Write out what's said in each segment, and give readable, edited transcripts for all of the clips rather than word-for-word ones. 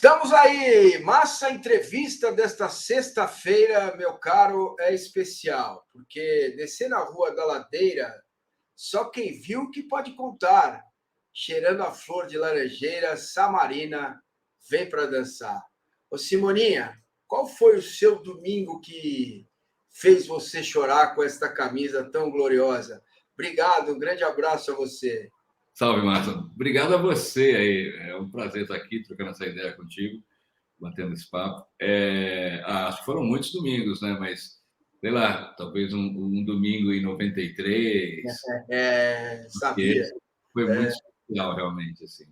Estamos aí, Massa entrevista desta sexta-feira, meu caro, é especial, porque descer na Rua da Ladeira, só quem viu que pode contar. Cheirando a flor de laranjeira, Samarina vem para dançar. Ô Simoninha, qual foi o seu domingo que fez você chorar com esta camisa tão gloriosa? Obrigado, um grande abraço a você. Salve, Márcio. Obrigado a você aí. É um prazer estar aqui trocando essa ideia contigo, batendo esse papo. Acho que foram muitos domingos, né? Mas, sei lá, talvez um domingo em 93. Sabia. Foi muito especial, realmente, assim.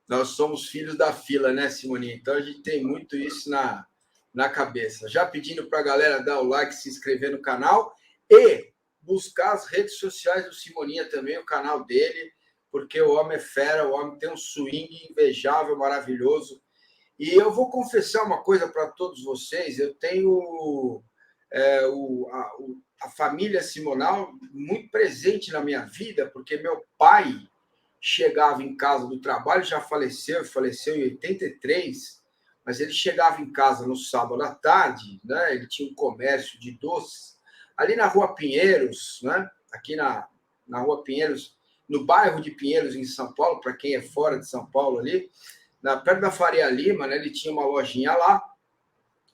Nós somos filhos da fila, né, Simoninha? Então a gente tem muito isso na cabeça. Já pedindo para a galera dar o like, se inscrever no canal e buscar as redes sociais do Simoninha também, o canal dele, porque o homem é fera, o homem tem um swing invejável, maravilhoso. E eu vou confessar uma coisa para todos vocês: eu tenho a família Simonal muito presente na minha vida, porque meu pai chegava em casa do trabalho, já faleceu em 83, mas ele chegava em casa no sábado à tarde, né? Ele tinha um comércio de doces ali na Rua Pinheiros, né? Aqui na Rua Pinheiros, no bairro de Pinheiros, em São Paulo, para quem é fora de São Paulo ali, perto da Faria Lima, né? Ele tinha uma lojinha lá,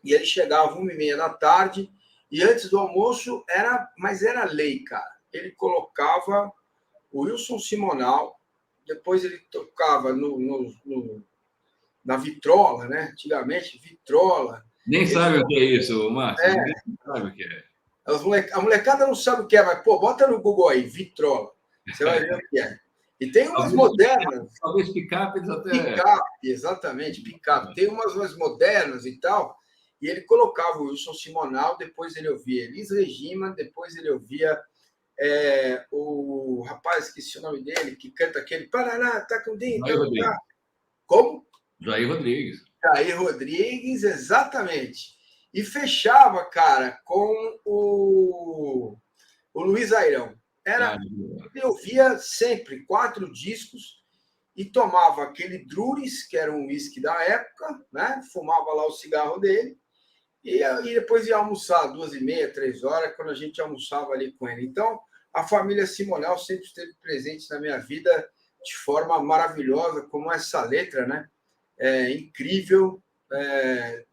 e ele chegava 1h30 da tarde, e antes do almoço era lei, cara. Ele colocava o Wilson Simonal, depois ele tocava na vitrola, né? Antigamente, vitrola. Nem sabe o que é isso, Márcio. Ninguém sabe o que é. A molecada não sabe o que é, mas, pô, bota no Google aí, vitrola. Você vai ver o que é. E tem umas modernas. Talvez picapes até. Picape, exatamente, picape. Tem umas mais modernas e tal. E ele colocava o Wilson Simonal, depois ele ouvia Elis Regina, depois ele ouvia o rapaz, esqueci o nome dele, que canta aquele Paraná, tá com dentro. Como? Jair Rodrigues. Jair Rodrigues, exatamente. E fechava, cara, com o Luiz Airão. Eu ouvia sempre 4 discos e tomava aquele Druris, que era um whisky da época, né? Fumava lá o cigarro dele e depois ia almoçar 2h30, 3h, quando a gente almoçava ali com ele. Então, a família Simonal sempre esteve presente na minha vida de forma maravilhosa, como essa letra, né? Incrível,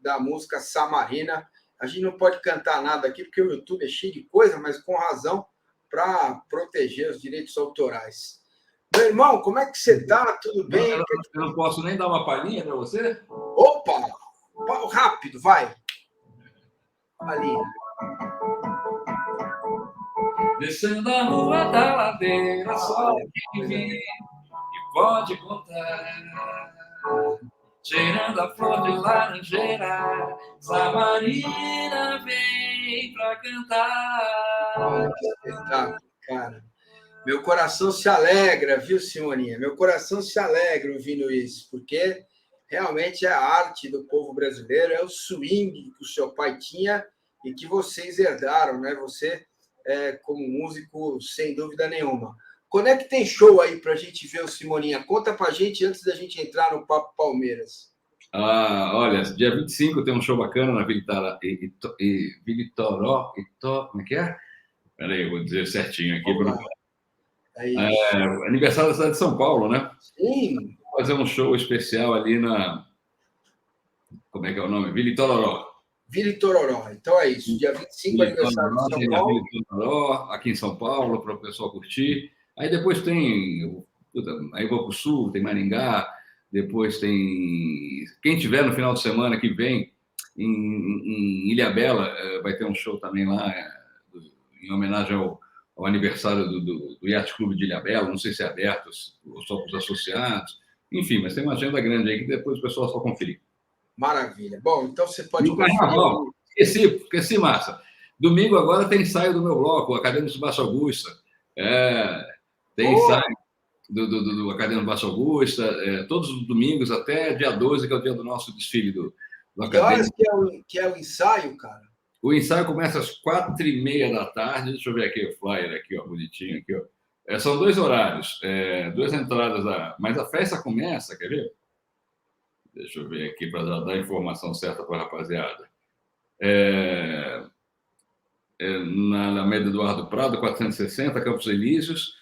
da música Samarina. A gente não pode cantar nada aqui, porque o YouTube é cheio de coisa, mas com razão, para proteger os direitos autorais. Meu irmão, como é que você está? Tudo bem? Eu não posso nem dar uma palhinha para você? Opa! Rápido, vai! Palhinha. Descendo a rua da ladeira, só quem vive e pode contar. Cheirando a flor de laranjeira, Samarina vem pra cantar. Olha que espetáculo, cara. Meu coração se alegra, viu, Simoninha? Meu coração se alegra ouvindo isso, porque realmente é a arte do povo brasileiro, é o swing que o seu pai tinha e que vocês herdaram, né? Você, como músico, sem dúvida nenhuma. Quando é que tem show aí para a gente ver o Simoninha? Conta para a gente antes da gente entrar no Papo Palmeiras. Olha, dia 25 tem um show bacana na Vilitoró. Como é que é? Peraí, eu vou dizer certinho aqui. Aniversário da cidade de São Paulo, né? Sim. Vou fazer um show especial ali na... Como é que é o nome? Vilitoró. Vilitoró. Então é isso. Dia 25, aniversário de São Paulo. Vilitoró, aqui em São Paulo, para o pessoal curtir. Aí depois tem... Aí vou para o Sul, tem Maringá. Depois tem... Quem tiver no final de semana que vem, em Ilhabela, vai ter um show também lá, em homenagem ao aniversário do Yacht Clube de Ilhabela. Não sei se é aberto ou só para os associados. Enfim, mas tem uma agenda grande aí que depois o pessoal só conferir. Maravilha. Bom, então você pode conferir. Carnaval, esqueci, Márcia. Domingo agora tem ensaio do meu bloco, o Acadêmico Baixo Augusta. Tem ensaio do Acadêmico Baixo Augusta, todos os domingos até dia 12, que é o dia do nosso desfile do Acadêmico. Que horas que é o ensaio, cara? O ensaio começa às 4h30 da tarde. Deixa eu ver aqui o flyer, aqui, ó, bonitinho. Aqui, ó. São 2 horários, 2 entradas. Mas a festa começa, quer ver? Deixa eu ver aqui para dar a informação certa para a rapaziada. Na Amélia Eduardo Prado, 460, Campos Elíseos,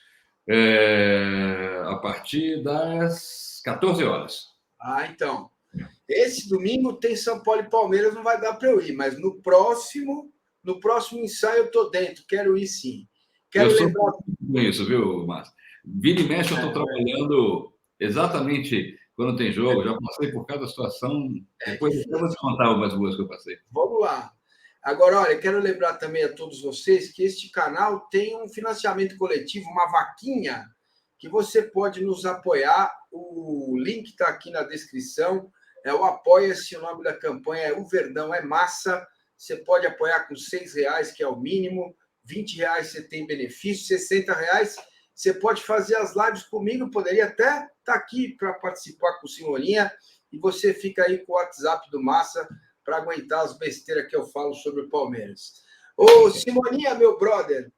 a partir das 14 horas. Então. Esse domingo tem São Paulo e Palmeiras, não vai dar para eu ir, mas no próximo ensaio eu estou dentro, quero ir sim. Quero lembrar com isso, viu, Márcio? Vira e mexe, eu estou trabalhando exatamente quando tem jogo, já passei por cada situação. Depois eu vou te contar umas boas que eu passei. Vamos lá. Agora, olha, quero lembrar também a todos vocês que este canal tem um financiamento coletivo, uma vaquinha, que você pode nos apoiar. O link está aqui na descrição. É o Apoia-se, o nome da campanha é O Verdão é Massa. Você pode apoiar com R$6, que é o mínimo. R$20 você tem benefício, R$60 você pode fazer as lives comigo, poderia até estar aqui para participar com o Simoninha, e você fica aí com o WhatsApp do Massa para aguentar as besteiras que eu falo sobre o Palmeiras. Ô, Simoninha, meu brother,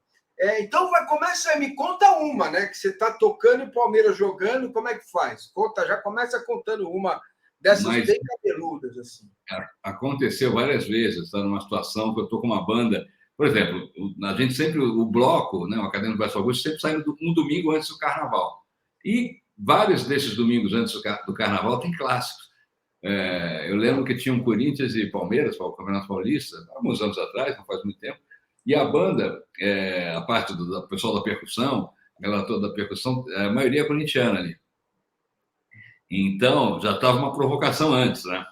então começa, me conta uma, né? Que você está tocando e o Palmeiras jogando, como é que faz? Conta, já começa contando uma dessas bem cabeludas, assim. Aconteceu várias vezes, está numa situação que eu estou com uma banda. Por exemplo, a gente sempre, o bloco, né, o Acadêmico Vasco Augusto, sempre sai um domingo antes do Carnaval. E vários desses domingos antes do Carnaval tem clássicos. Eu lembro que tinha um Corinthians e Palmeiras, para o Campeonato Paulista, alguns anos atrás, não faz muito tempo, e a banda, a parte do pessoal da percussão, a galera toda da percussão, a maioria é corintiana ali. Então, já estava uma provocação antes, né?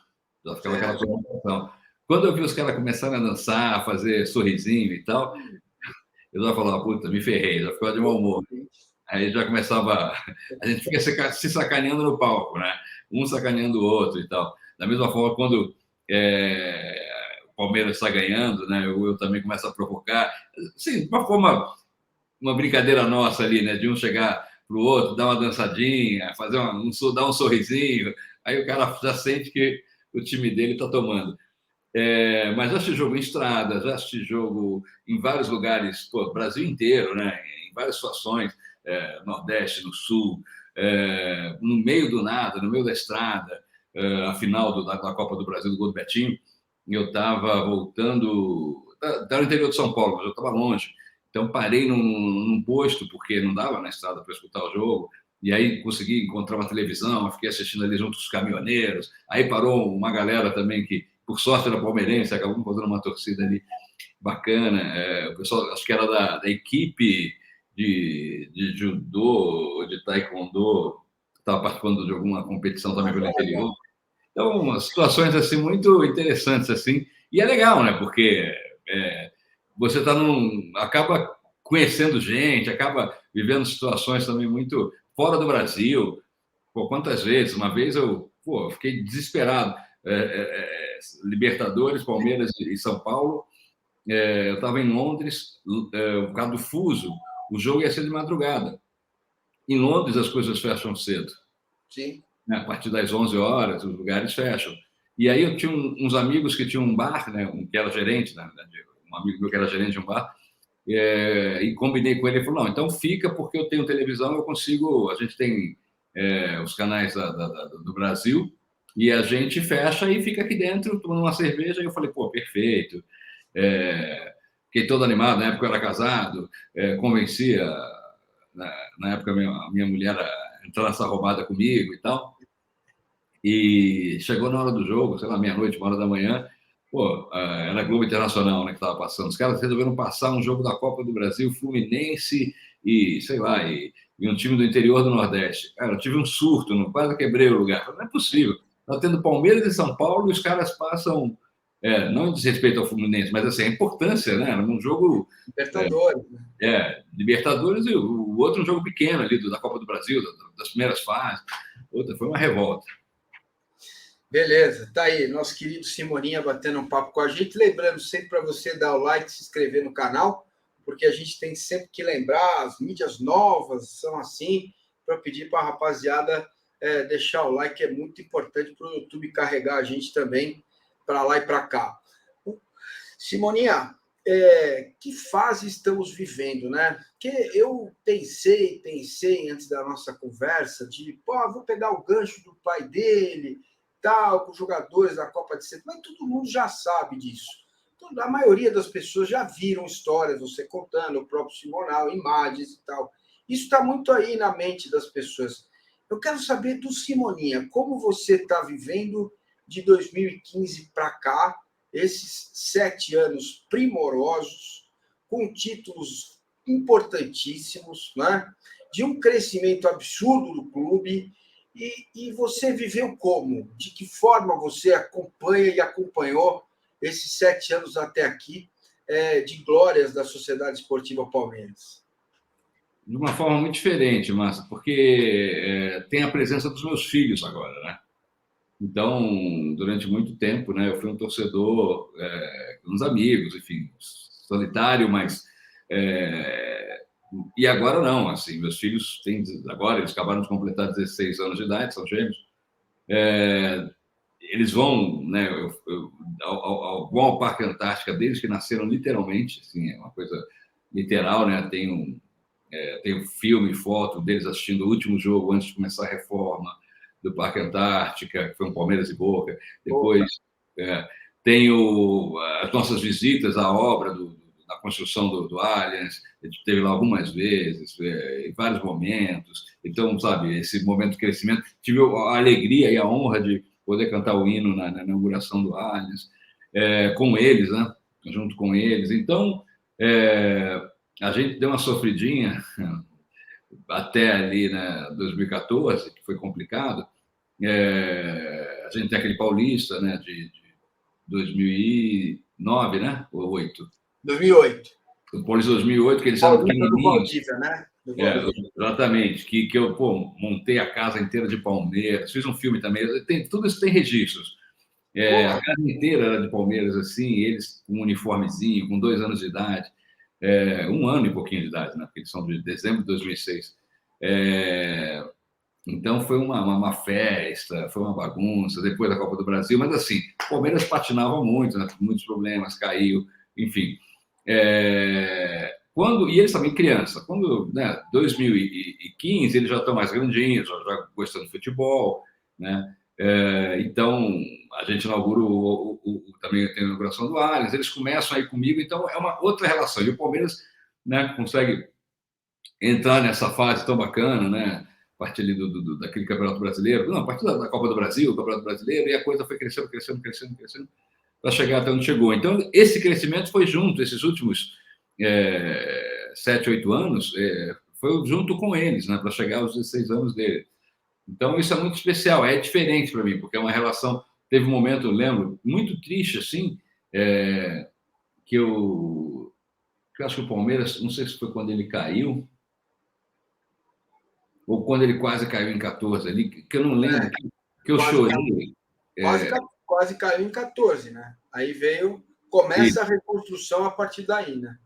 Já ficava aquela provocação. Quando eu vi os caras começarem a dançar, a fazer sorrisinho e tal, eu já falava, puta, me ferrei, já ficava de mau humor. Aí já começava... A gente fica se sacaneando no palco, né? Um sacaneando o outro e tal. Da mesma forma, quando o Palmeiras está ganhando, né? Eu também começo a provocar. Sim, de uma forma, uma brincadeira nossa ali, né? De um chegar para o outro, dar uma dançadinha, fazer dar um sorrisinho. Aí o cara já sente que o time dele está tomando. Mas já assisti jogo em estrada, já assisti jogo em vários lugares, pô, Brasil inteiro, né? Em várias situações, Nordeste, no Sul, no meio do nada, no meio da estrada, a final da Copa do Brasil, do gol do Betinho, eu estava voltando, estava no interior de São Paulo, mas eu estava longe, então parei num posto, porque não dava na estrada para escutar o jogo, e aí consegui encontrar uma televisão, fiquei assistindo ali junto com os caminhoneiros, aí parou uma galera também que, por sorte, era palmeirense, acabou fazendo uma torcida ali bacana. O pessoal, acho que era da equipe de judô, de taekwondo, estava participando de alguma competição também pelo interior. Então, umas situações assim muito interessantes assim. E é legal, né? Porque você acaba conhecendo gente, acaba vivendo situações também muito fora do Brasil. Pô, quantas vezes? Uma vez eu fiquei desesperado. Libertadores, Palmeiras e São Paulo. Eu estava em Londres, por causa do fuso, o jogo ia ser de madrugada. Em Londres, as coisas fecham cedo. Sim. A partir das 11 horas, os lugares fecham. E aí eu tinha uns amigos que tinham um bar, né, que era gerente, na verdade, um amigo meu que era gerente de um bar, e combinei com ele, ele falou, não, então fica porque eu tenho televisão, eu consigo, a gente tem os canais do Brasil, e a gente fecha e fica aqui dentro tomando uma cerveja, e eu falei, pô, perfeito. Fiquei todo animado, na época eu era casado, convencia, na época a minha mulher a entrar nessa roubada comigo e tal, e chegou na hora do jogo, sei lá, meia-noite, 1h da manhã, pô, era a Globo Internacional, né, que estava passando, os caras resolveram passar um jogo da Copa do Brasil, Fluminense e, sei lá, e um time do interior do Nordeste. Cara, eu tive um surto, quase quebrei o lugar. Não é possível. Está tendo Palmeiras e São Paulo e os caras passam, não em desrespeito ao Fluminense, mas assim, a importância, né? Num jogo... Libertadores. Libertadores e o outro um jogo pequeno ali da Copa do Brasil, das primeiras fases. Outra, foi uma revolta. Beleza, tá aí, nosso querido Simoninha batendo um papo com a gente. Lembrando sempre para você dar o like, se inscrever no canal, porque a gente tem sempre que lembrar, as mídias novas são assim, para pedir para a rapaziada deixar o like, é muito importante para o YouTube carregar a gente também para lá e para cá. Simoninha, que fase estamos vivendo, né? Porque eu pensei antes da nossa conversa de, vou pegar o gancho do pai dele, tal, com jogadores da Copa de 70, mas todo mundo já sabe disso. Então, a maioria das pessoas já viram histórias, você contando, o próprio Simonal, imagens e tal. Isso está muito aí na mente das pessoas. Eu quero saber do Simoninha, como você está vivendo de 2015 para cá, esses 7 anos primorosos, com títulos importantíssimos, né? De um crescimento absurdo do clube, e você viveu como? De que forma você acompanha e acompanhou esses 7 anos até aqui de glórias da Sociedade Esportiva Palmeiras? De uma forma muito diferente, Márcio, porque tem a presença dos meus filhos agora, né? Então, durante muito tempo, né, eu fui um torcedor com uns amigos, enfim, solitário, mas e agora não, assim, meus filhos têm agora, eles acabaram de completar 16 anos de idade, são gêmeos. Eles vão, né, vão ao Parque Antártica desde que nasceram, literalmente, assim, é uma coisa literal, né? Tem filme, foto deles assistindo o último jogo antes de começar a reforma do Parque Antártica, que foi um Palmeiras e Boca. Depois tem as nossas visitas à obra da construção do Allianz. A gente esteve lá algumas vezes, em vários momentos. Então, sabe, esse momento de crescimento. Tive a alegria e a honra de poder cantar o hino na inauguração do Allianz, com eles, né? Junto com eles. Então, a gente deu uma sofridinha até ali, né, 2014, que foi complicado. A gente tem aquele Paulista, né, de 2009, né, ou 2008? 2008. O Paulista 2008, que eles eram pequenininhos. Né? Exatamente, que eu montei a casa inteira de Palmeiras, fiz um filme também, tudo isso tem registros. A casa inteira era de Palmeiras, assim, eles com um uniformezinho, com 2 anos de idade. 1 ano e pouquinho de idade, né? Porque eles são de dezembro de 2006. Então foi uma festa, foi uma bagunça, depois da Copa do Brasil, mas assim, o Palmeiras patinava muito, né? Muitos problemas, caiu, enfim. E eles também criança, quando, né, 2015, eles já estão mais grandinhos, já gostando de futebol, né? Então, a gente inaugura também tem a inauguração do Allianz, eles começam aí comigo, então é uma outra relação. E o Palmeiras, né, consegue entrar nessa fase tão bacana, né? A partir ali daquele Campeonato Brasileiro, não, a partir da Copa do Brasil, Campeonato Brasileiro, e a coisa foi crescendo, para chegar até onde chegou. Então, esse crescimento foi junto, esses últimos 7, 8 anos, foi junto com eles, né, para chegar aos 16 anos dele. Então, isso é muito especial, é diferente para mim, porque é uma relação. Teve um momento, eu lembro, muito triste, assim, que eu acho que o Palmeiras, não sei se foi quando ele caiu, ou quando ele quase caiu em 14 ali, que eu não lembro, que eu chorei. Quase caiu em 14, né? Aí começa a reconstrução a partir daí, né?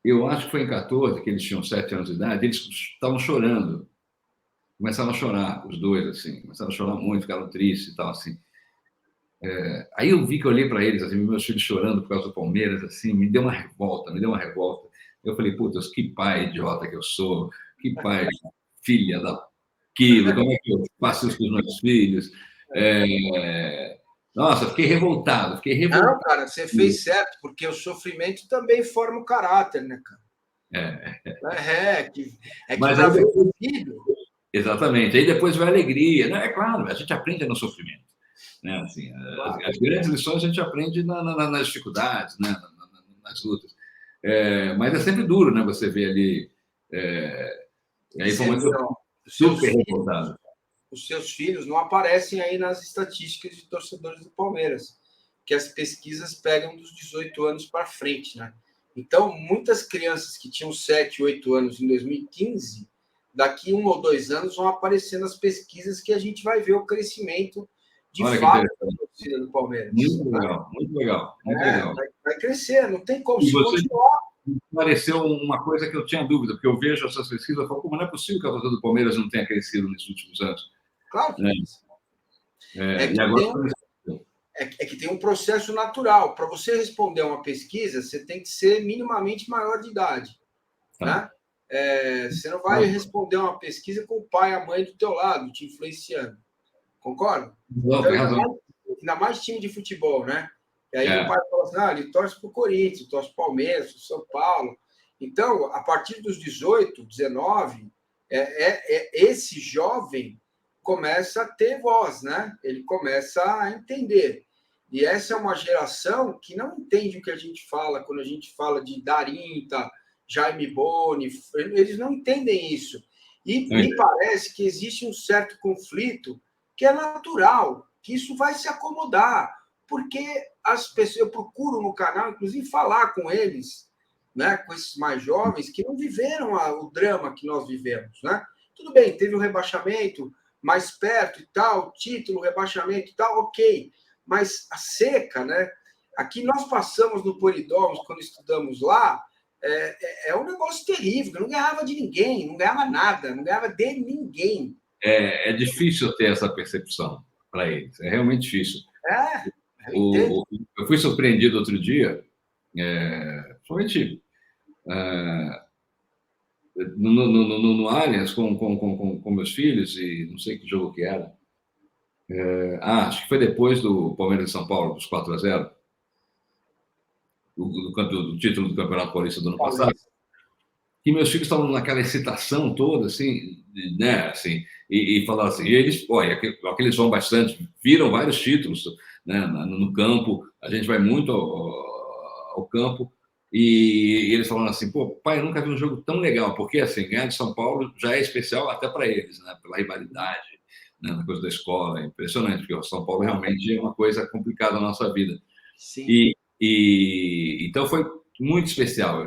Eu acho que foi em 14, que eles tinham 7 anos de idade, eles estavam chorando. Começaram a chorar, os dois, assim. Começaram a chorar muito, ficaram tristes e tal, assim. Aí eu vi que eu olhei para eles, assim, meus filhos chorando por causa do Palmeiras, assim, me deu uma revolta. Eu falei, putz, que pai idiota que eu sou, que pai filha daquilo, como é que eu faço isso com os meus filhos? Nossa, fiquei revoltado. Não, cara, você fez certo, porque o sofrimento também forma o caráter, né, cara? Mas para ver o filho. Exatamente. Aí depois vai a alegria, né? É claro, a gente aprende no sofrimento. Né? Assim, as grandes lições a gente aprende nas dificuldades, né? Nas lutas. Mas é sempre duro, né? Você vê ali. Aí foi muito super revoltado. Os seus filhos não aparecem aí nas estatísticas de torcedores do Palmeiras, que as pesquisas pegam dos 18 anos para frente, né? Então, muitas crianças que tinham 7, 8 anos em 2015, daqui 1 ou 2 anos vão aparecer nas pesquisas que a gente vai ver o crescimento de fato da torcida do Palmeiras. Muito legal, muito legal. Muito legal. Vai crescer, não tem como se continuar. Pareceu uma coisa que eu tinha dúvida, porque eu vejo essas pesquisas e falo, como não é possível que a torcida do Palmeiras não tenha crescido nesses últimos anos? Claro que é que tem um processo natural. Para você responder a uma pesquisa, você tem que ser minimamente maior de idade. Né? Você não vai responder uma pesquisa com o pai e a mãe do teu lado, te influenciando. Concorda? Não, então, tem razão. Ainda mais time de futebol, né? E aí o pai fala assim, ele torce para o Corinthians, torce para o Palmeiras, para o São Paulo. Então, a partir dos 18, 19, esse jovem começa a ter voz, né? Ele começa a entender. E essa é uma geração que não entende o que a gente fala quando a gente fala de Darinta, Jaime Boni, eles não entendem isso. E me parece que existe um certo conflito que é natural, que isso vai se acomodar, porque as pessoas, eu procuro no canal, inclusive, falar com eles, né, com esses mais jovens que não viveram o drama que nós vivemos, né? Tudo bem, teve um rebaixamento mais perto e tal, título, rebaixamento e tal, ok. Mas a seca, né? Aqui nós passamos no Polidomos, quando estudamos lá, é um negócio terrível, não ganhava de ninguém, não ganhava nada, não ganhava de ninguém. É difícil ter essa percepção para eles, é realmente difícil. Eu fui surpreendido outro dia, somente no Allianz com meus filhos, e não sei que jogo que era. Acho que foi depois do Palmeiras de São Paulo, dos 4-0, do título do Campeonato Paulista do ano passado, que meus filhos estavam naquela excitação toda, assim, né, assim, e falaram assim, e eles, olha, aqueles vão bastante, viram vários títulos, né, no campo, a gente vai muito ao campo, e eles falaram assim, pô, pai, eu nunca vi um jogo tão legal, porque, assim, ganhar de São Paulo já é especial até para eles, né, pela rivalidade, né, na coisa da escola, é impressionante, porque o São Paulo realmente é uma coisa complicada na nossa vida. Sim. Então foi muito especial.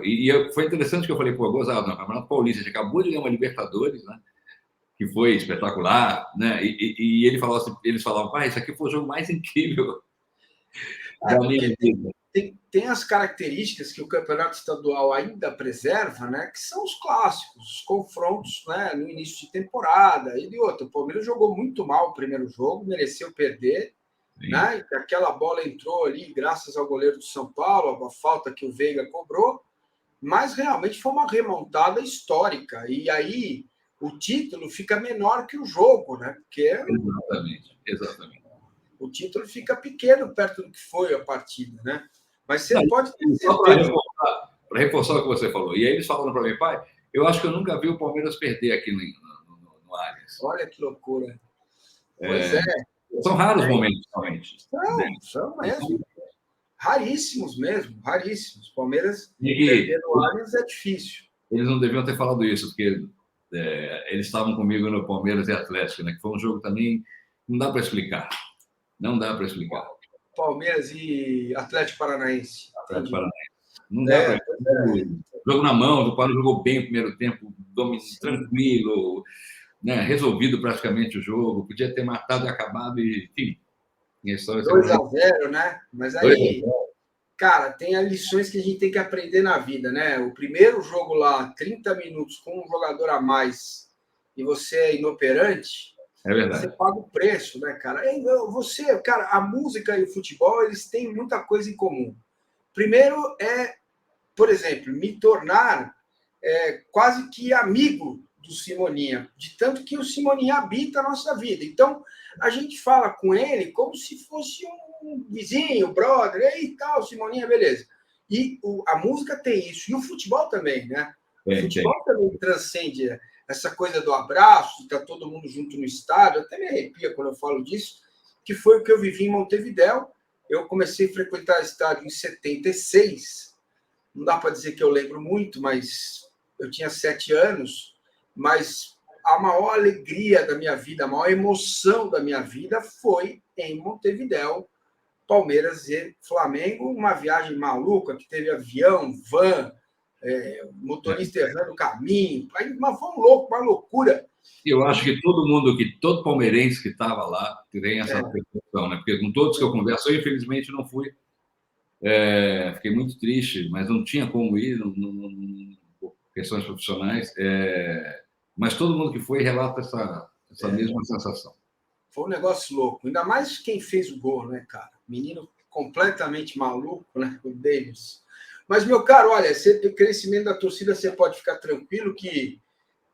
Foi interessante que eu falei, pô, gozado, no Campeonato Paulista, a gente acabou de ganhar uma Libertadores, né? Que foi espetacular, né? E eles falavam, pai, isso aqui foi o jogo mais incrível da minha vida. Tem as características que o campeonato estadual ainda preserva, né? Que são os clássicos, os confrontos, né? No início de temporada. E de outro, o Palmeiras jogou muito mal o primeiro jogo, mereceu perder. Né? Aquela bola entrou ali graças ao goleiro do São Paulo, a falta que o Veiga cobrou, mas realmente foi uma remontada histórica. E aí o título fica menor que o jogo, né? Porque exatamente. O título fica pequeno perto do que foi a partida, né? Mas você pode ter certeza. Para reforçar o que você falou. E aí eles falaram para mim, pai, eu acho que eu nunca vi o Palmeiras perder aqui no Allianz. Olha que loucura. Pois é. São raros momentos, realmente. São mesmo. Raríssimos mesmo, raríssimos. Palmeiras perder no Allianz é difícil. Eles não deviam ter falado isso, porque eles estavam comigo no Palmeiras e Atlético, né? Que foi um jogo também, não dá para explicar. Não dá para explicar. Palmeiras e Atlético Paranaense. Atlético Paranaense. Não dá para explicar. Jogo na mão, o Paulo jogou bem o primeiro tempo, tranquilo, né? Resolvido praticamente o jogo, podia ter matado e acabado, e enfim. 2-0, né? Mas aí, cara, tem as lições que a gente tem que aprender na vida, né? O primeiro jogo lá, 30 minutos com um jogador a mais, e você é inoperante, você paga o preço, né, cara? Cara, a música e o futebol, eles têm muita coisa em comum. Primeiro por exemplo, me tornar quase que amigo do Simoninha, de tanto que o Simoninha habita a nossa vida. Então, a gente fala com ele como se fosse um vizinho, brother, e tal, Simoninha, beleza. E a música tem isso, e o futebol também, né? O futebol também transcende essa coisa do abraço, de estar todo mundo junto no estádio, até me arrepia quando eu falo disso, que foi o que eu vivi em Montevidéu. Eu comecei a frequentar estádio em 76, não dá para dizer que eu lembro muito, mas eu tinha 7 anos, mas a maior alegria da minha vida, a maior emoção da minha vida foi em Montevidéu, Palmeiras e Flamengo, uma viagem maluca, que teve avião, van, motorista errando o caminho, mas foi uma loucura. Eu acho que todo palmeirense que estava lá tem essa percepção, né? Porque com todos que eu converso, eu infelizmente não fui, fiquei muito triste, mas não tinha como ir, por questões profissionais, mas todo mundo que foi relata essa mesma sensação. Foi um negócio louco, ainda mais quem fez o gol, né, cara? Menino completamente maluco, né, o Davis. Mas, meu caro, olha, o crescimento da torcida, você pode ficar tranquilo que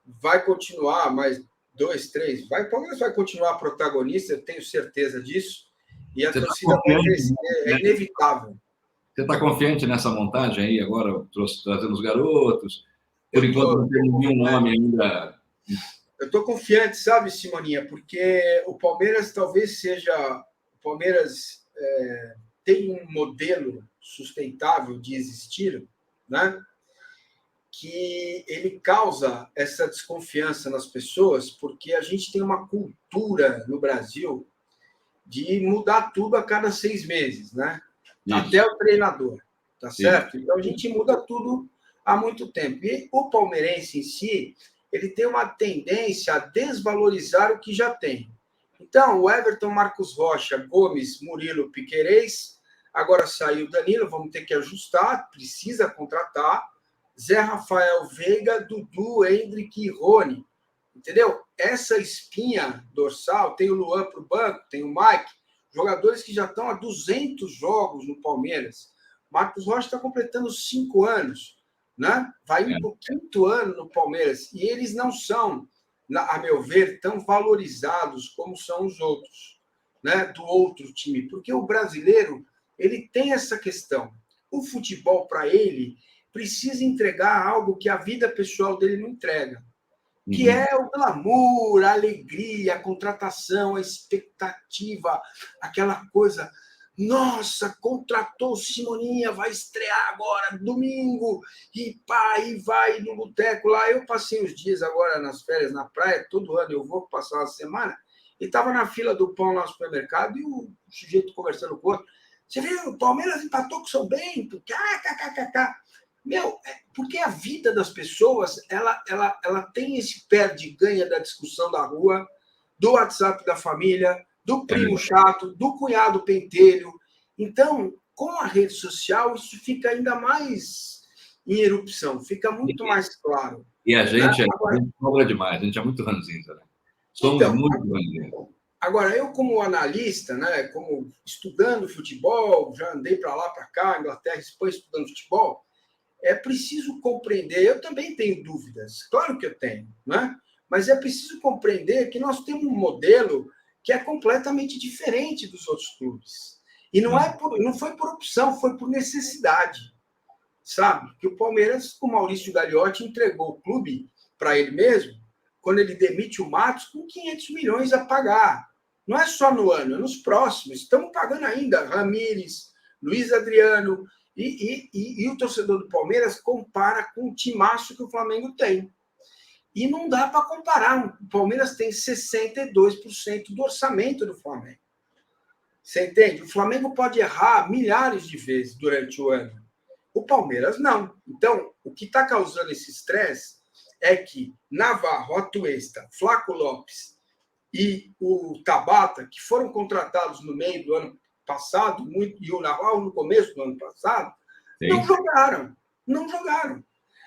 vai continuar, mas 2, 3. O Palmeiras vai continuar protagonista, eu tenho certeza disso. E a Você torcida vai crescer, é inevitável. Você está confiante nessa montagem aí agora, trazendo os garotos? Por enquanto não tem nenhum nome ainda. Eu estou confiante, sabe, Simoninha, porque o Palmeiras talvez seja... O Palmeiras tem um modelo sustentável de existir, né? Que ele causa essa desconfiança nas pessoas, porque a gente tem uma cultura no Brasil de mudar tudo a cada 6 meses, né? Isso. Até o treinador, tá certo? Isso. Então a gente muda tudo há muito tempo. E o palmeirense em si, ele tem uma tendência a desvalorizar o que já tem. Então, o Everton, Marcos Rocha, Gomes, Murilo, Piquerez, agora saiu Danilo, vamos ter que ajustar, precisa contratar. Zé Rafael Veiga, Dudu, Hendrick e Rony. Entendeu? Essa espinha dorsal, tem o Luan para o banco, tem o Mike, jogadores que já estão há 200 jogos no Palmeiras. Marcos Rocha está completando 5 anos, né? Vai para o 5º ano no Palmeiras. E eles não são, a meu ver, tão valorizados como são os outros, né? Do outro time. Porque o brasileiro, ele tem essa questão. O futebol, para ele, precisa entregar algo que a vida pessoal dele não entrega. Que é o glamour, a alegria, a contratação, a expectativa, aquela coisa. Nossa, contratou Simoninha, vai estrear agora, domingo, e pá, e vai no boteco lá. Eu passei os dias agora nas férias na praia, todo ano eu vou passar uma semana, e estava na fila do pão lá no supermercado, e o sujeito conversando com o outro. Você viu, o Palmeiras empatou com o São Bento, kkkk. Meu, porque a vida das pessoas, ela tem esse perde-ganha da discussão da rua, do WhatsApp da família, do primo chato, do cunhado pentelho. Então, com a rede social, isso fica ainda mais em erupção, fica muito mais claro. E a gente, a gente cobra demais, a gente é muito ranzinza, né? Somos então, muito ranzinza. Agora, eu como analista, né, como estudando futebol, já andei para lá, para cá, Inglaterra, Espanha, estudando futebol, é preciso compreender, eu também tenho dúvidas, claro que eu tenho, né? Mas é preciso compreender que nós temos um modelo que é completamente diferente dos outros clubes. E não foi por opção, foi por necessidade, sabe? Que o Palmeiras, o Maurício Gagliotti, entregou o clube para ele mesmo, quando ele demite o Matos, com 500 milhões a pagar. Não é só no ano, é nos próximos. Estamos pagando ainda Ramires, Luiz Adriano... E o torcedor do Palmeiras compara com o timaço que o Flamengo tem. E não dá para comparar. O Palmeiras tem 62% do orçamento do Flamengo. Você entende? O Flamengo pode errar milhares de vezes durante o ano. O Palmeiras não. Então, o que está causando esse estresse é que Navarro, Atuesta, Flaco Lopes e o Tabata, que foram contratados no meio do ano passado, e o Navarro no começo do ano passado, não jogaram.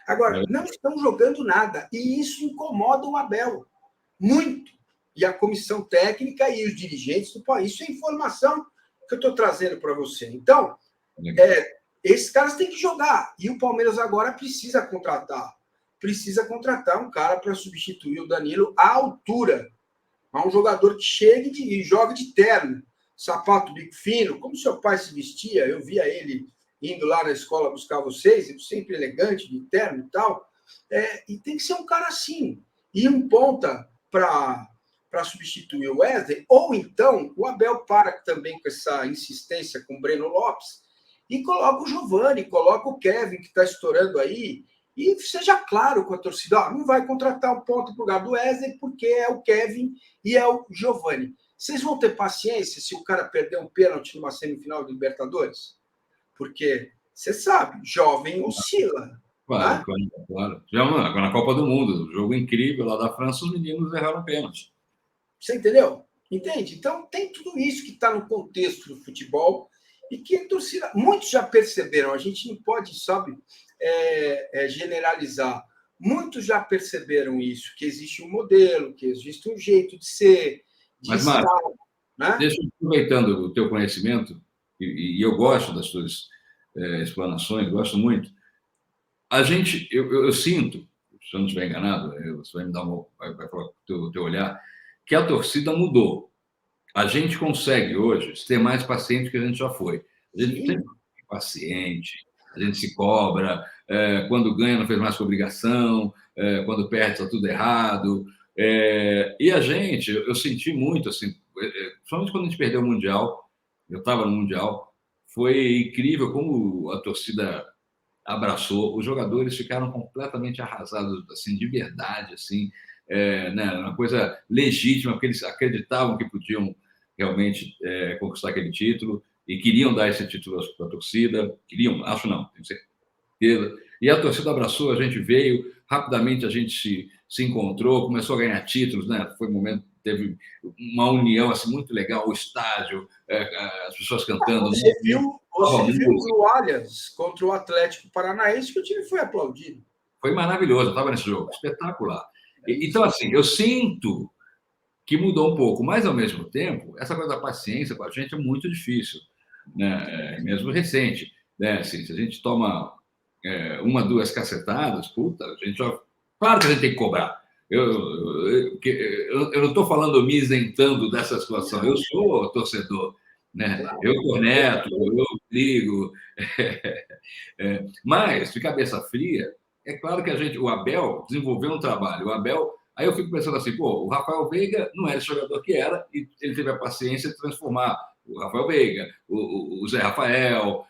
Agora, não estão jogando nada. E isso incomoda o Abel muito. E a comissão técnica e os dirigentes do país. Isso é informação que eu estou trazendo para você. Então, esses caras têm que jogar. E o Palmeiras agora precisa contratar. Precisa contratar um cara para substituir o Danilo à altura. Um jogador que chegue e jogue de terno. Sapato bico fino, como seu pai se vestia, eu via ele indo lá na escola buscar vocês, sempre elegante, de terno e tal, e tem que ser um cara assim, e um ponta para substituir o Wesley, ou então o Abel para também com essa insistência com o Breno Lopes, e coloca o Giovani, coloca o Kevin, que está estourando aí, e seja claro com a torcida, não vai contratar um ponto para o lugar do Wesley, porque é o Kevin e é o Giovani. Vocês vão ter paciência se o cara perder um pênalti numa semifinal de Libertadores? Porque, você sabe, jovem oscila. Claro, né? Claro. Já na Copa do Mundo, um jogo incrível lá da França, os meninos erraram pênalti. Você entendeu? Entende? Então, tem tudo isso que está no contexto do futebol e que a torcida... Muitos já perceberam, a gente não pode, sabe, generalizar. Muitos já perceberam isso, que existe um modelo, que existe um jeito de ser... Mas, Marcos, né? Deixa eu, aproveitando o teu conhecimento, e eu gosto das tuas explanações, gosto muito, eu sinto, se eu não estiver enganado, você vai me dar vai falar com o teu olhar, que a torcida mudou. A gente consegue hoje ser mais paciente que a gente já foi. A gente sempre é paciente, a gente se cobra, quando ganha não fez mais que obrigação, quando perde está tudo errado. E a gente, eu senti muito, assim, principalmente quando a gente perdeu o Mundial, eu estava no Mundial, foi incrível como a torcida abraçou, os jogadores ficaram completamente arrasados, assim, de verdade, assim, né, uma coisa legítima, porque eles acreditavam que podiam realmente conquistar aquele título e queriam dar esse título à torcida, queriam, acho não, tenho certeza, e a torcida abraçou, a gente veio, rapidamente a gente se encontrou, começou a ganhar títulos, né, foi um momento, teve uma união assim, muito legal, o estádio, as pessoas cantando. Você viu no Allianz contra o Atlético Paranaense que o time foi aplaudido. Foi maravilhoso, eu estava nesse jogo, espetacular. Então, assim, eu sinto que mudou um pouco, mas, ao mesmo tempo, essa coisa da paciência com a gente é muito difícil, né? Mesmo recente. Né? Assim, se a gente toma uma, duas cacetadas, puta, a gente já... Claro que a gente tem que cobrar. Eu não estou falando me isentando dessa situação, eu sou torcedor. Né? Claro. Eu corneto, eu brigo. Mas, de cabeça fria, é claro que o Abel desenvolveu um trabalho. O Abel, aí eu fico pensando assim, pô, o Rafael Veiga não era o jogador que era e ele teve a paciência de transformar o Rafael Veiga, o Zé Rafael,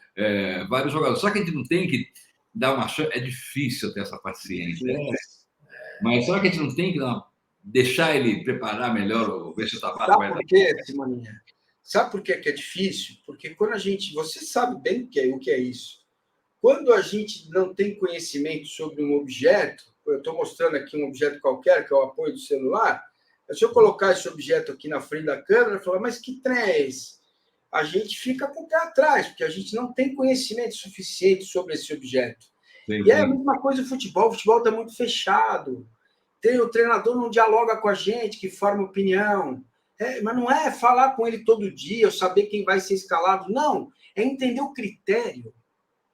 vários jogadores. Só que a gente não tem que dar uma chance, é difícil ter essa paciência. Mas só que a gente não tem que deixar ele preparar melhor, ver se o trabalho vai dar. Sabe por quê, Simoninha? Sabe por que é difícil? Porque quando a gente... Você sabe bem o que é isso. Quando a gente não tem conhecimento sobre um objeto, eu estou mostrando aqui um objeto qualquer, que é o apoio do celular, se eu colocar esse objeto aqui na frente da câmera e falar, mas que trem é esse? A gente fica com o pé atrás, porque a gente não tem conhecimento suficiente sobre esse objeto. Sim. E é a mesma coisa o futebol está muito fechado. O treinador não dialoga com a gente, que forma opinião. Mas não é falar com ele todo dia, ou saber quem vai ser escalado. Não, é entender o critério.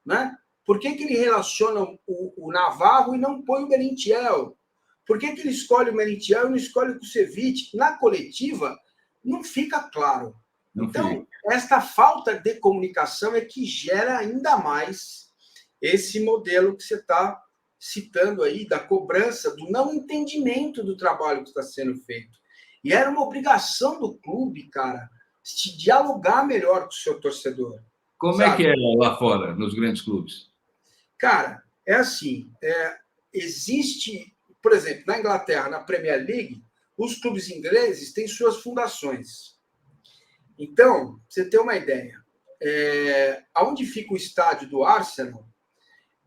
Né? Por que ele relaciona o Navarro e não põe o Merentiel? Por que ele escolhe o Merentiel e não escolhe o Kusevich? Na coletiva, não fica claro. Então, esta falta de comunicação é que gera ainda mais esse modelo que você está citando aí, da cobrança, do não entendimento do trabalho que está sendo feito. E era uma obrigação do clube, cara, de dialogar melhor com o seu torcedor. Como é que é lá fora, nos grandes clubes? Cara, é assim, existe, por exemplo, na Inglaterra, na Premier League, os clubes ingleses têm suas fundações. Então, pra você ter uma ideia, aonde fica o estádio do Arsenal,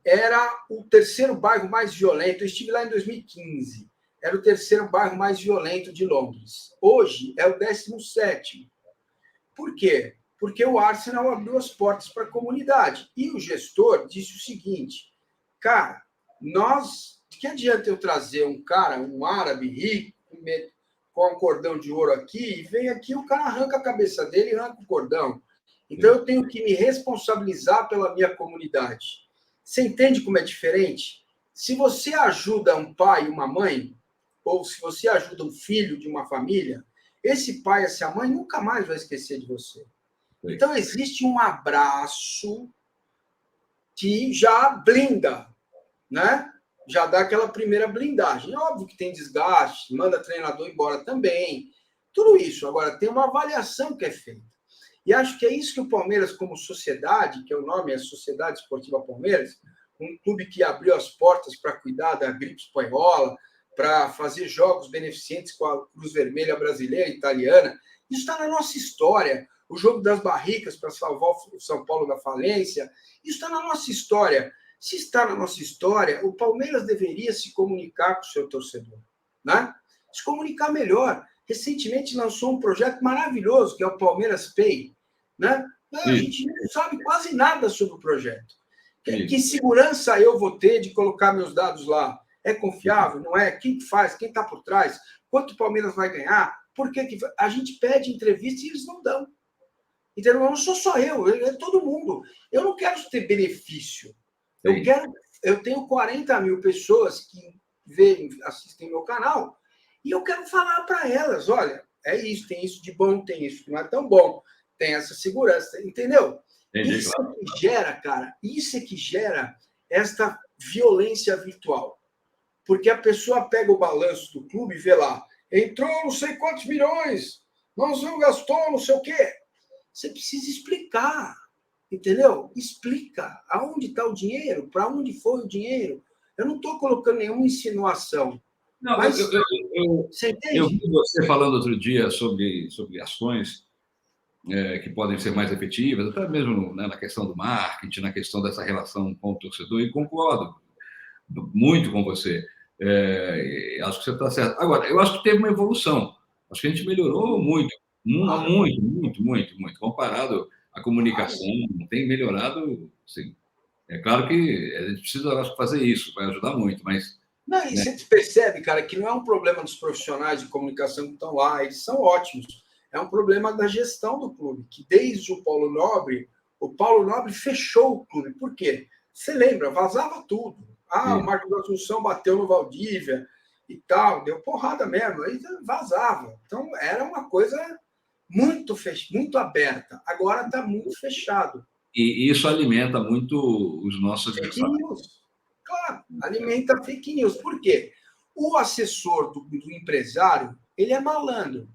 era o terceiro bairro mais violento. Eu estive lá em 2015. Era o terceiro bairro mais violento de Londres. Hoje é o 17º. Por quê? Porque o Arsenal abriu as portas para a comunidade. E o gestor disse o seguinte, cara, de que adianta eu trazer um cara, um árabe rico, com um cordão de ouro aqui, e vem aqui, o cara arranca a cabeça dele e arranca o cordão. Então, eu tenho que me responsabilizar pela minha comunidade. Você entende como é diferente? Se você ajuda um pai e uma mãe, ou se você ajuda um filho de uma família, esse pai, essa mãe nunca mais vai esquecer de você. Então, existe um abraço que já blinda, né? Já dá aquela primeira blindagem. Óbvio que tem desgaste, manda treinador embora também, tudo isso. Agora, tem uma avaliação que é feita. E acho que é isso que o Palmeiras, como sociedade, que é o nome, é a Sociedade Esportiva Palmeiras, um clube que abriu as portas para cuidar da gripe espanhola, para fazer jogos beneficentes com a Cruz Vermelha brasileira e italiana. Isso está na nossa história. O jogo das barricas para salvar o São Paulo da falência. Isso está na nossa história. Se está na nossa história, o Palmeiras deveria se comunicar com o seu torcedor. Né? Se comunicar melhor. Recentemente lançou um projeto maravilhoso, que é o Palmeiras Pay. Né? A gente não sabe quase nada sobre o projeto. Que segurança eu vou ter de colocar meus dados lá? É confiável? Não é? Quem faz? Quem está por trás? Quanto o Palmeiras vai ganhar? Por que a gente pede entrevista e eles não dão? Entendeu? Não sou só eu, é todo mundo. Eu não quero ter benefício. Eu tenho 40 mil pessoas que assistem meu canal, e eu quero falar para elas, olha, é isso, tem isso de bom, tem isso que não é tão bom, tem essa segurança, entendeu? Entendi, Isso claro. é que gera, cara, isso é que gera esta violência virtual. Porque a pessoa pega o balanço do clube e vê lá, entrou não sei quantos milhões, não gastou não sei o quê. Você precisa explicar, entendeu? Explica aonde está o dinheiro, para onde foi o dinheiro. Eu não estou colocando nenhuma insinuação. Não, mas você entende? Eu vi você falando outro dia sobre ações que podem ser mais efetivas, até mesmo, né, na questão do marketing, na questão dessa relação com o torcedor, e concordo muito com você. Acho que você está certo. Agora, eu acho que teve uma evolução. Acho que a gente melhorou muito, muito. Comparado à comunicação, tem melhorado, sim. É claro que a gente precisa, acho, fazer isso, vai ajudar muito, mas... Não, e você percebe, cara, que não é um problema dos profissionais de comunicação que estão lá, eles são ótimos. É um problema da gestão do clube, que desde o Paulo Nobre fechou o clube. Por quê? Você lembra, vazava tudo. O Marcos Assunção bateu no Valdívia e tal, deu porrada mesmo, aí vazava. Então, era uma coisa muito aberta. Agora está muito fechado. E isso alimenta muito os nossos... Fake news. Claro, alimenta fake news. Por quê? O assessor do empresário, ele é malandro.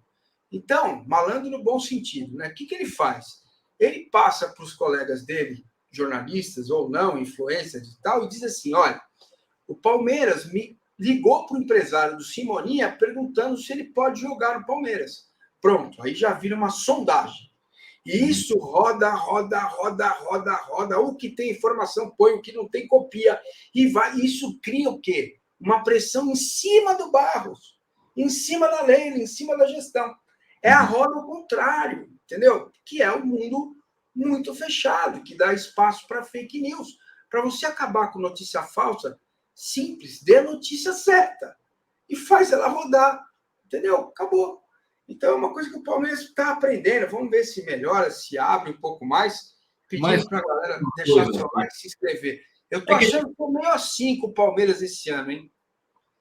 Então, malandro no bom sentido, né? O que ele faz? Ele passa para os colegas dele, jornalistas ou não, influencers e tal, e diz assim, olha, o Palmeiras me ligou para o empresário do Simoninha perguntando se ele pode jogar no Palmeiras. Pronto, aí já vira uma sondagem. E isso roda. O que tem informação põe, o que não tem copia. E vai. Isso cria o quê? Uma pressão em cima do Barros, em cima da lei, em cima da gestão. É a roda ao contrário, entendeu? Que é um mundo muito fechado, que dá espaço para fake news. Para você acabar com notícia falsa, simples, dê a notícia certa e faz ela rodar, entendeu? Acabou. Então é uma coisa que o Palmeiras está aprendendo. Vamos ver se melhora, se abre um pouco mais. Pedindo para a galera deixar seu like, se inscrever. Eu estou achando que estou meio assim com o Palmeiras esse ano, hein?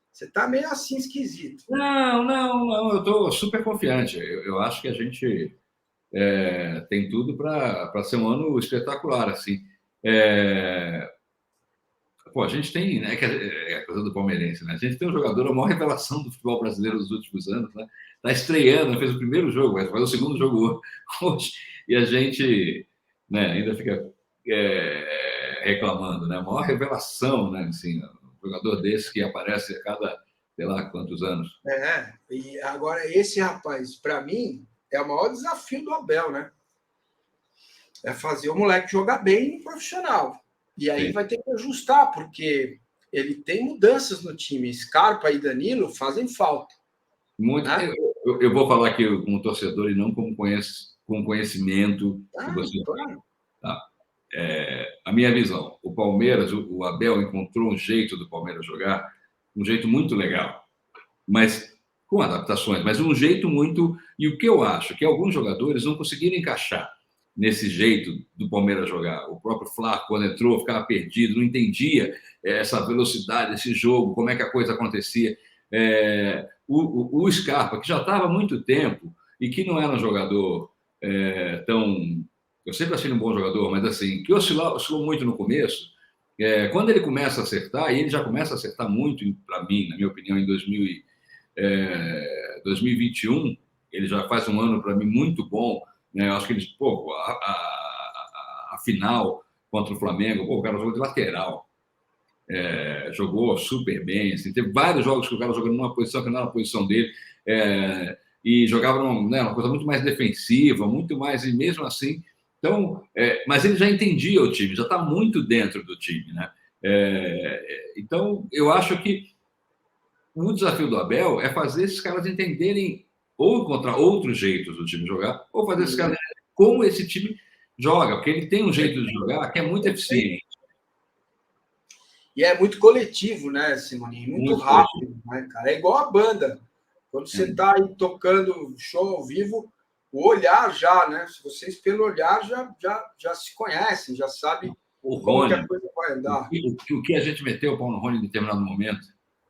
Você está meio assim esquisito. Não, eu estou super confiante. Eu acho que a gente tem tudo para ser um ano espetacular, assim. Pô, a gente tem, né, que é a coisa do palmeirense, né? A gente tem um jogador, a maior revelação do futebol brasileiro dos últimos anos, né? Está estreando, fez o primeiro jogo, vai fazer o segundo jogo hoje, e a gente, né, ainda fica reclamando, né? A maior revelação, né? Assim, um jogador desse que aparece a cada, sei lá, quantos anos. E agora esse rapaz, para mim, é o maior desafio do Abel, né? É fazer o moleque jogar bem no profissional. E aí vai ter que ajustar, porque ele tem mudanças no time. Scarpa e Danilo fazem falta. Muito. Né? Eu vou falar aqui como torcedor e não como conhecimento. Claro. Tá? A minha visão. O Palmeiras, o Abel encontrou um jeito do Palmeiras jogar, um jeito muito legal, mas com adaptações, mas um jeito muito... E o que eu acho? Que alguns jogadores não conseguiram encaixar nesse jeito do Palmeiras jogar. O próprio Flaco, quando entrou, ficava perdido, não entendia essa velocidade, esse jogo, como é que a coisa acontecia. O Scarpa, que já estava há muito tempo e que não era um jogador tão... Eu sempre achei um bom jogador, mas assim, que oscilou muito no começo. Quando ele começa a acertar, e ele já começa a acertar muito, para mim, na minha opinião, em 2021, ele já faz um ano, para mim, muito bom. Né? Eu acho que ele, a final contra o Flamengo, o cara jogou de lateral. Jogou super bem. Assim, teve vários jogos que o cara jogou numa posição que não era a posição dele. E jogava uma coisa muito mais defensiva, muito mais, e mesmo assim. Então, mas ele já entendia o time, já está muito dentro do time. Né? Então, eu acho que o desafio do Abel é fazer esses caras entenderem ou encontrar outros jeitos do time jogar, ou fazer esses caras entenderem como esse time joga, porque ele tem um jeito de jogar que é muito eficiente. E é muito coletivo, né, Simoninho? Muito rápido, né, cara? É igual a banda. Quando você está aí tocando show ao vivo, o olhar já, né? Se vocês pelo olhar já se conhecem, já sabem como que a coisa vai andar. O que a gente meteu o pau no Rony em determinado momento,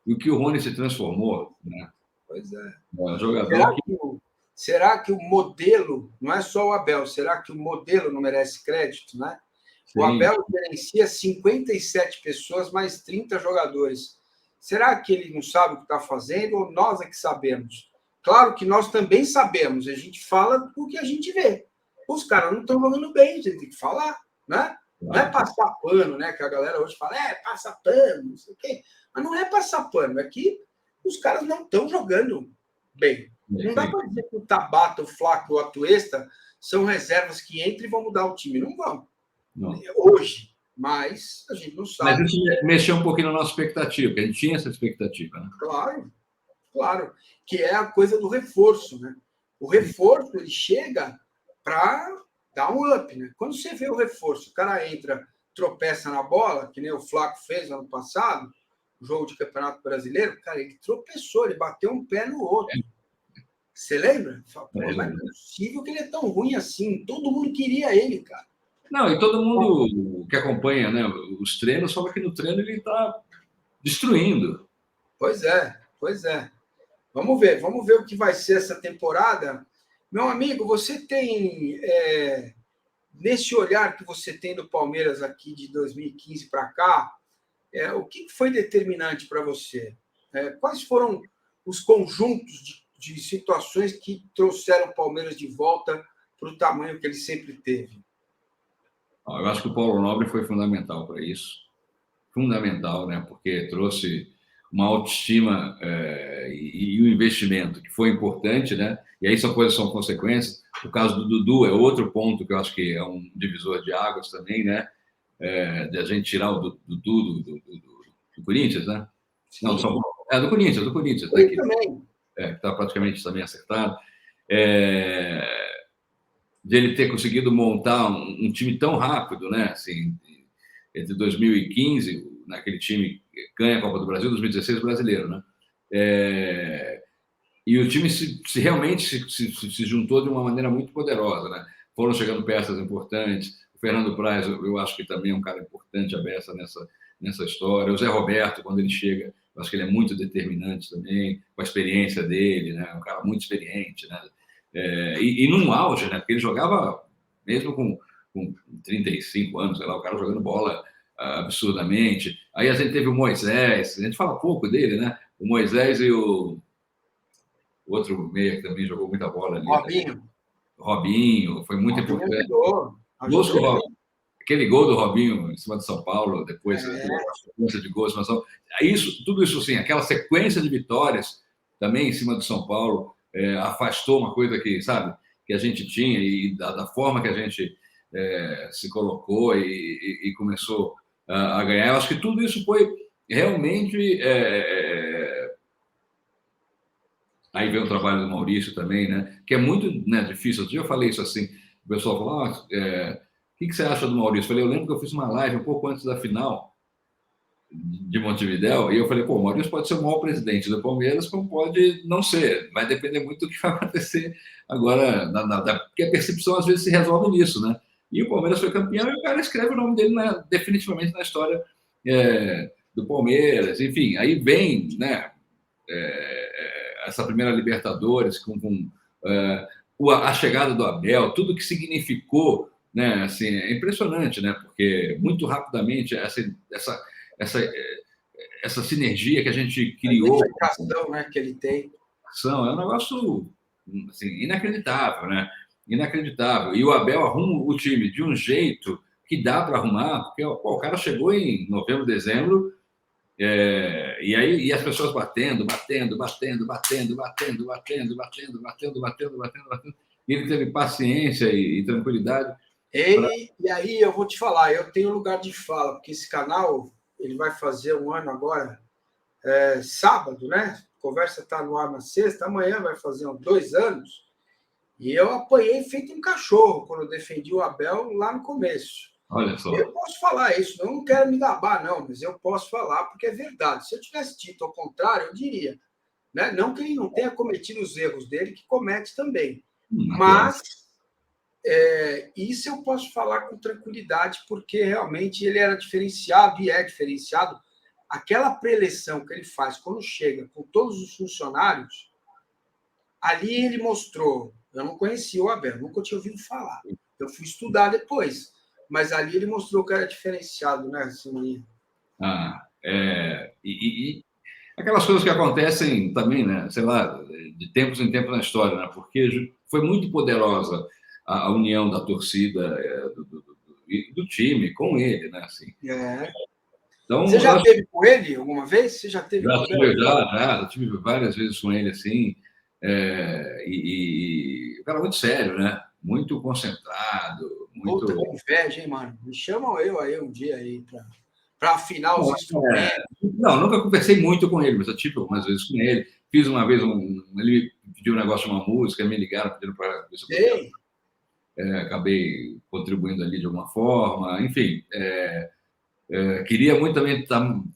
e o que o Rony se transformou, né? Pois é. Um jogador será que o modelo, não é só o Abel, será que o modelo não merece crédito, né? Sim. O Abel gerencia 57 pessoas mais 30 jogadores. Será que ele não sabe o que está fazendo ou nós é que sabemos? Claro que nós também sabemos, a gente fala o que a gente vê. Os caras não estão jogando bem, a gente tem que falar, né? Não é passar pano, né? Que a galera hoje fala, passa pano, não sei o quê. Mas não é passar pano, é que os caras não estão jogando bem. Não dá para dizer que o Tabata, o Flaco e o Atuesta são reservas que entram e vão mudar o time. Não vão. Não. Hoje. Mas a gente não sabe. Mas isso mexeu um pouquinho na nossa expectativa, porque a gente tinha essa expectativa, né? Claro. Que é a coisa do reforço, né? O reforço, ele chega para dar um up, né? Quando você vê o reforço, o cara entra, tropeça na bola, que nem o Flaco fez ano passado, o jogo de Campeonato Brasileiro, cara, ele tropeçou, ele bateu um pé no outro. Você lembra? Fala, não é possível que ele é tão ruim assim. Todo mundo queria ele, cara. Não, e todo mundo que acompanha, né, os treinos, fala que no treino ele está destruindo. Pois é. Vamos ver o que vai ser essa temporada. Meu amigo, você tem, nesse olhar que você tem do Palmeiras aqui de 2015 para cá, o que foi determinante para você? Quais foram os conjuntos de situações que trouxeram o Palmeiras de volta para o tamanho que ele sempre teve? Eu acho que o Paulo Nobre foi fundamental para isso. Fundamental, né? Porque trouxe uma autoestima e um investimento que foi importante, né? E aí são coisas são consequências. O caso do Dudu é outro ponto que eu acho que é um divisor de águas também, né? De a gente tirar o Dudu do Corinthians, né? Sim. Não, do São Paulo. Do Corinthians. Né? Também. Que está praticamente também acertado. De ele ter conseguido montar um time tão rápido, né? Assim, entre 2015, naquele time ganha a Copa do Brasil, 2016 brasileiro, né? E o time realmente se juntou de uma maneira muito poderosa, né? Foram chegando peças importantes. O Fernando Praz, eu acho que também é um cara importante a beça nessa história. O Zé Roberto, quando ele chega, eu acho que ele é muito determinante também, com a experiência dele, né? Um cara muito experiente, né? E num auge, né? Porque ele jogava mesmo com 35 anos, sei lá, o cara jogando bola absurdamente. Aí a gente teve o Moisés, a gente fala pouco dele, né? O Moisés e o outro meia que também jogou muita bola ali. Robinho. Né? Robinho, foi muito importante. Ajudou. Aquele gol do Robinho em cima do São Paulo, depois a sequência de gols, tudo isso sim, aquela sequência de vitórias também em cima do São Paulo afastou uma coisa que, sabe, que a gente tinha e da forma que a gente se colocou e começou a ganhar. Eu acho que tudo isso foi realmente... Aí vem o trabalho do Maurício também, né? Que é muito difícil. Outro dia eu falei isso assim, o pessoal falou, o que você acha do Maurício? Eu falei, eu lembro que eu fiz uma live um pouco antes da final de Montevidéu, e eu falei, o Maurício pode ser o maior presidente do Palmeiras, como pode não ser. Vai depender muito do que vai acontecer agora, porque a percepção às vezes se resolve nisso, né? E o Palmeiras foi campeão e o cara escreve o nome dele definitivamente na história do Palmeiras. Enfim, aí vem, né? Essa primeira Libertadores com a chegada do Abel, tudo que significou, né? Assim, é impressionante, né? Porque muito rapidamente essa sinergia que a gente criou, a identificação, né, que ele tem, é um negócio assim, inacreditável, né? Inacreditável. E o Abel arruma o time de um jeito que dá para arrumar, porque o cara chegou em novembro, dezembro. E as pessoas batendo. E ele teve paciência e tranquilidade. E aí eu vou te falar, eu tenho lugar de fala, porque esse canal ele vai fazer um ano agora, sábado, né? A conversa está no ar na sexta, amanhã vai fazer 2 anos. E eu apanhei feito um cachorro quando eu defendi o Abel lá no começo. Olha só. Eu posso falar isso, eu não quero me gabar, não, mas eu posso falar porque é verdade. Se eu tivesse dito ao contrário, eu diria. Né? Não que ele não tenha cometido os erros dele, que comete também. Mas isso eu posso falar com tranquilidade, porque realmente ele era diferenciado e é diferenciado aquela preleção que ele faz quando chega com todos os funcionários, ali ele mostrou. Eu não conhecia o Abel, nunca tinha ouvido falar. Eu fui estudar depois, mas ali ele mostrou que era diferenciado, né, Simoninha? E aquelas coisas que acontecem também, né, sei lá, de tempos em tempos na história, né, porque foi muito poderosa a união da torcida do time com ele, né, assim. Então, você já teve com ele alguma vez? Você já teve com ele? Já tive várias vezes com ele, assim, o cara muito sério, né? Muito concentrado. Muito... Puta, que inveja, hein, mano? Me chamam eu aí um dia aí para afinar os instrumentos. Não, nunca conversei muito com ele, mas eu tive algumas vezes com ele. Fiz uma vez, ele pediu um negócio de uma música, me ligaram pedindo para ver se eu podia. Acabei contribuindo ali de alguma forma, enfim. Queria muito também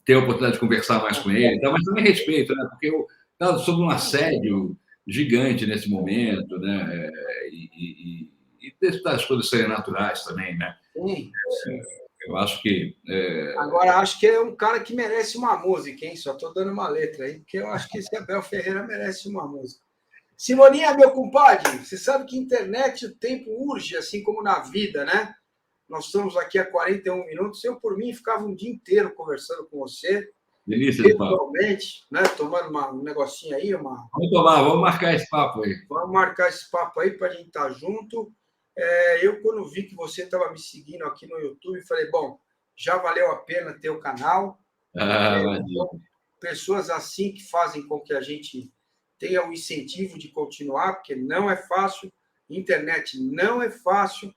ter a oportunidade de conversar mais com ele, mas também respeito, né? Porque eu estava sob um assédio gigante nesse momento, né? E testar as coisas serem naturais também, né? Sim. Eu acho que... Agora, acho que é um cara que merece uma música, hein? Só estou dando uma letra aí, porque eu acho que esse Abel Ferreira merece uma música. Simoninha, meu compadre, você sabe que internet o tempo urge, assim como na vida, né? Nós estamos aqui há 41 minutos. Eu, por mim, ficava um dia inteiro conversando com você. Delícia de papo. Né? Tomando um negocinho aí. Vamos marcar esse papo aí. Vamos marcar esse papo aí para a gente estar junto. Eu, quando vi que você estava me seguindo aqui no YouTube, falei, bom, já valeu a pena ter o canal. Então, pessoas assim que fazem com que a gente tenha o incentivo de continuar, porque não é fácil, internet não é fácil,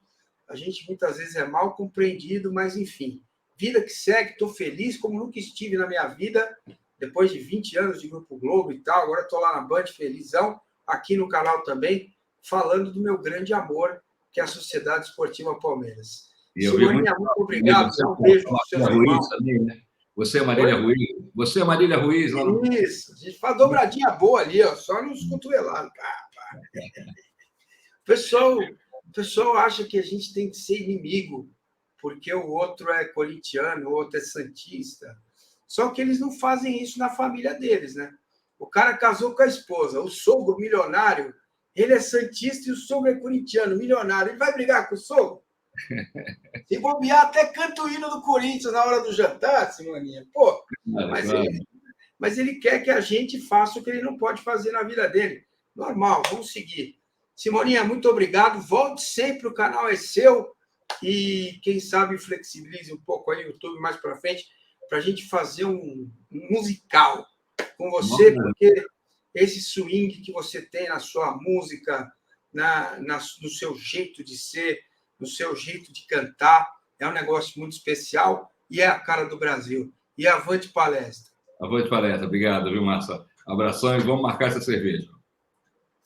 a gente muitas vezes é mal compreendido, mas enfim, vida que segue, estou feliz como nunca estive na minha vida, depois de 20 anos de Grupo Globo e tal, agora estou lá na Band, felizão, aqui no canal também, falando do meu grande amor, que é a Sociedade Esportiva Palmeiras. Simoninha, muito obrigado, um beijo para os seus irmãos. Também, né? Você é Marília Ruiz. Você é Marília Ruiz. Lá no... Isso, a gente faz dobradinha boa ali, ó, só nos cotovelados. O pessoal acha que a gente tem que ser inimigo, porque o outro é corintiano, o outro é santista. Só que eles não fazem isso na família deles, né? O cara casou com a esposa, o sogro milionário, ele é santista e o sogro é corintiano, milionário. Ele vai brigar com o sogro? Se bobear, até canta o hino do Corinthians na hora do jantar, Simoninha. Pô, mas ele quer que a gente faça o que ele não pode fazer na vida dele. Normal, vamos seguir. Simoninha, muito obrigado. Volte sempre, o canal é seu. E quem sabe flexibilize um pouco aí o YouTube mais para frente, para a gente fazer um musical com você, porque esse swing que você tem na sua música, no seu jeito de ser, no seu jeito de cantar, é um negócio muito especial e é a cara do Brasil. E avante palestra. Avante palestra. Obrigado, viu, Massa? Abração e vamos marcar essa cerveja.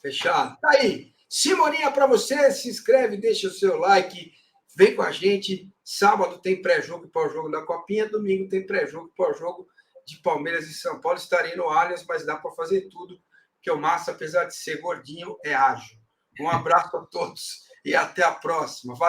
Fechado. Tá aí. Simoninha para você. Se inscreve, deixa o seu like. Vem com a gente. Sábado tem pré-jogo e pós-jogo da Copinha. Domingo tem pré-jogo e pós-jogo de Palmeiras e São Paulo. Estarei no Allianz, mas dá para fazer tudo, porque o Massa, apesar de ser gordinho, é ágil. Um abraço a todos e até a próxima. Valeu.